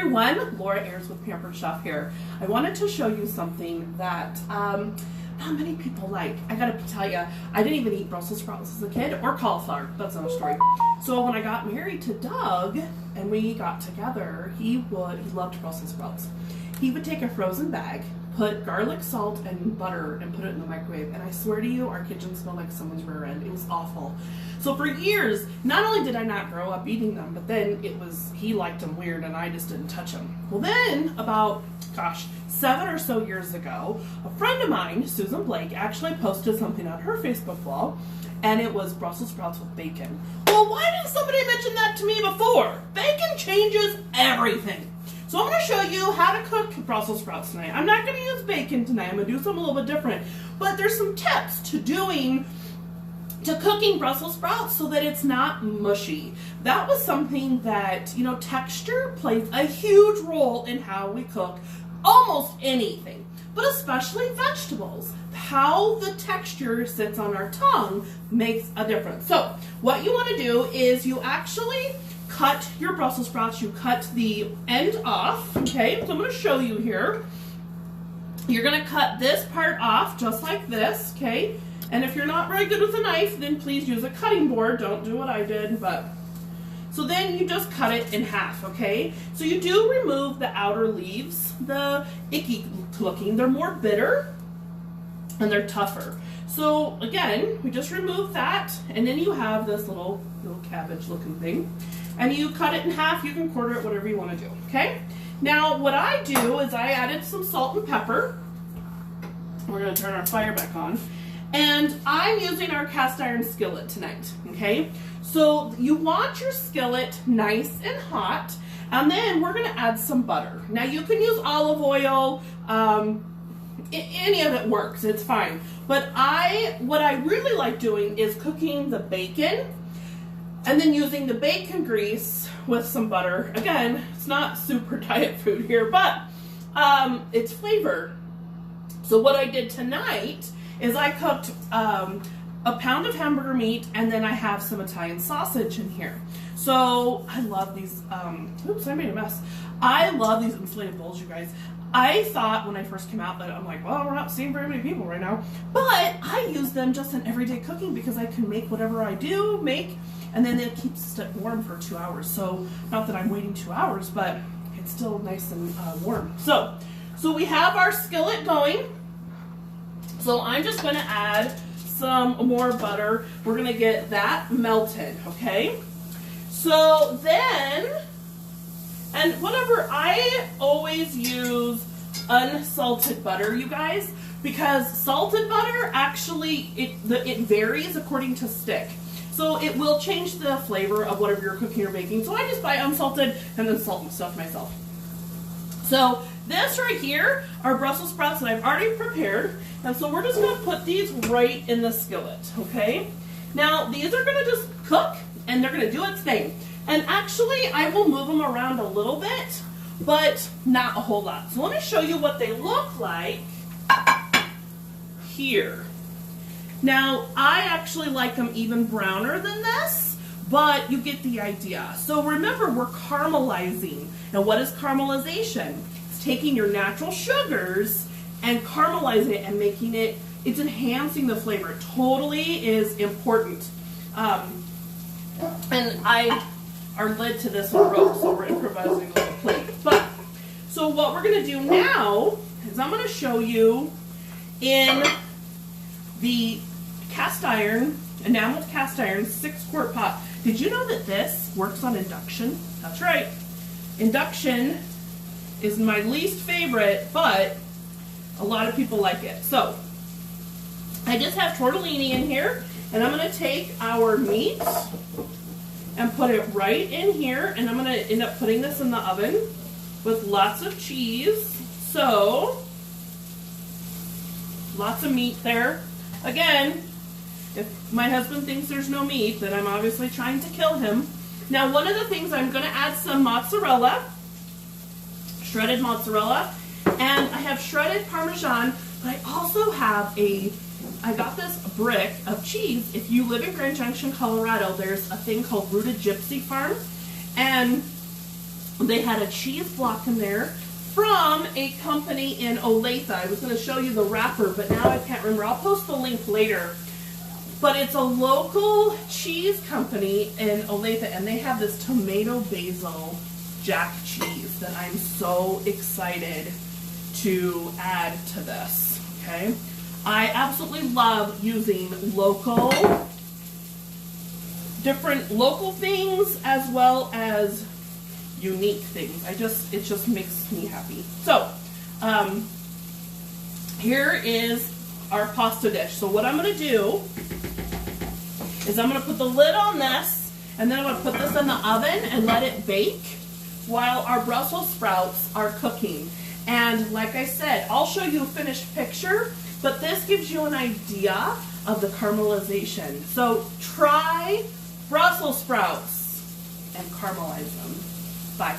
everyone, Lauraayers with Pampered Chef here. I wanted to show you something that not many people like. I gotta tell you, I didn't even eat Brussels sprouts as a kid, or cauliflower. That's another story. So when I got married to Doug and we got together, he loved Brussels sprouts. He would take a frozen bag, put garlic, salt, and butter, and put it in the microwave. And I swear to you, our kitchen smelled like someone's rear end. It was awful. So for years, not only did I not grow up eating them, but then he liked them weird and I just didn't touch them. Well then, about, 7 or so years ago, a friend of mine, Susan Blake, actually posted something on her Facebook wall, and it was Brussels sprouts with bacon. Well, why didn't somebody mention that to me before? Bacon changes everything. So I'm going to show you how to cook Brussels sprouts tonight. I'm not going to use bacon tonight. I'm going to do something a little bit different. But there's some tips to cooking Brussels sprouts so that it's not mushy. That was something that, texture plays a huge role in how we cook almost anything, but especially vegetables. How the texture sits on our tongue makes a difference. So what you want to do is you actually cut your Brussels sprouts. You cut the end off, okay? So I'm going to show you here. You're going to cut this part off just like this, okay? And if you're not very good with a knife, then please use a cutting board. Don't do what I did, so then you just cut it in half, okay? So you do remove the outer leaves, the icky looking. They're more bitter and they're tougher. So again, we just remove that, and then you have this little cabbage looking thing. And you cut it in half. You can quarter it, whatever you want to do, okay? Now, what I do is I added some salt and pepper. We're going to turn our fire back on. And I'm using our cast iron skillet tonight, okay? So you want your skillet nice and hot, and then we're going to add some butter. Now, you can use olive oil. Any of it works. It's fine. But what I really like doing is cooking the bacon, and then using the bacon grease with some butter. Again, it's not super diet food here, but it's flavor. So what I did tonight is I cooked a pound of hamburger meat, and then I have some Italian sausage in here. So I love these, oops, I made a mess. I love these insulated bowls, you guys. I thought when I first came out that I'm like, well, we're not seeing very many people right now. But I use them just in everyday cooking because I can make whatever I do make, and then it keeps it warm for 2 hours. So not that I'm waiting 2 hours, but it's still nice and warm. So we have our skillet going. So I'm just going to add some more butter. We're going to get that melted, okay? So then, and whatever, I always use unsalted butter, you guys, because salted butter actually, it varies according to stick. So it will change the flavor of whatever you're cooking or baking. So I just buy unsalted and then salt and stuff myself. So this right here are Brussels sprouts that I've already prepared. And so we're just going to put these right in the skillet, okay? Now, these are going to just cook, and they're going to do its thing. And actually, I will move them around a little bit, but not a whole lot. So let me show you what they look like here. Now, I actually like them even browner than this, but you get the idea. So remember, we're caramelizing. And what is caramelization? It's taking your natural sugars and caramelizing it and making it, it's enhancing the flavor. It totally is important. And our lid to this one broke, so we're improvising a little plate. But, so what we're gonna do now is I'm gonna show you in the cast iron, enameled cast iron 6-quart pot. Did you know that this works on induction? That's right. Induction is my least favorite, but a lot of people like it. So I just have tortellini in here, and I'm going to take our meat and put it right in here, and I'm going to end up putting this in the oven with lots of cheese. So lots of meat there. Again, if my husband thinks there's no meat, then I'm obviously trying to kill him. Now, one of the things, I'm going to add some mozzarella, shredded mozzarella, and I have shredded Parmesan, but I also have I got this brick of cheese. If you live in Grand Junction, Colorado, there's a thing called Rooted Gypsy Farm, and They had a cheese block in there from a company in Olathe. I was going to show you the wrapper, but now I can't remember. I'll post the link later. But it's a local cheese company in Olathe, and they have this tomato basil jack cheese that I'm so excited to add to this, okay? I absolutely love using different local things as well as unique things. It just makes me happy. So, here is our pasta dish. So what I'm going to do is I'm going to put the lid on this, and then I'm going to put this in the oven and let it bake while our Brussels sprouts are cooking. And like I said, I'll show you a finished picture, but this gives you an idea of the caramelization. So try Brussels sprouts and caramelize them. Bye.